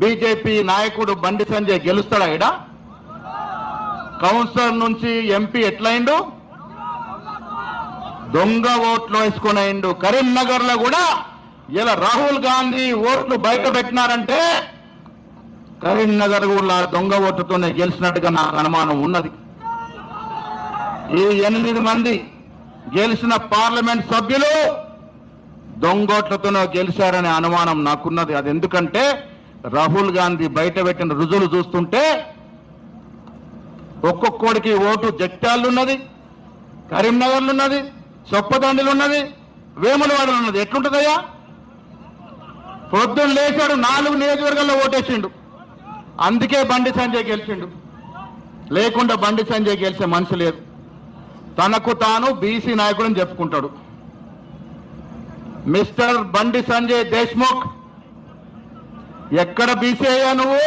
BJP నాయకుడు బండి సంజయ్ గెలుస్తాడా? ఇడ councillor నుంచి ఎంపీ ఎట్లయిండు? దొంగ ఓట్లు వేసుకుని అయిండు. కరీంనగర్ లో కూడా ఇలా రాహుల్ గాంధీ ఓట్లు బయట పెట్టినారంటే కరీంనగర్ కూడా దొంగ ఓట్లతోనే గెలిచినట్టుగా నాకు అనుమానం ఉన్నది. ఈ 8 మంది గెలిచిన పార్లమెంట్ సభ్యులు దొంగోట్లతోనే గెలిచారనే అనుమానం నాకున్నది. అది ఎందుకంటే రాహుల్ గాంధీ బయట పెట్టిన రుజువులు చూస్తుంటే ఒక్కొక్కడికి ఓటు జగిత్యాలలో ఉన్నది, కరీంనగర్లో ఉన్నది, చొప్పదండిలో ఉన్నది, వేములవాడలో ఉన్నది. ఎట్లుంటుందయ్యా? పొద్దున్న లేచాడు 4 నియోజకవర్గాల్లో ఓటేసిండు. అందుకే బండి సంజయ్ గెలిచిండు. లేకుండా బండి సంజయ్ గెలిచే మనిషి లేదు. తనకు తాను బీసీ నాయకుడని చెప్పుకుంటాడు. మిస్టర్ బండి సంజయ్ దేశ్ముఖ్, ఎక్కడ బీసీ అయ్యా నువ్వు?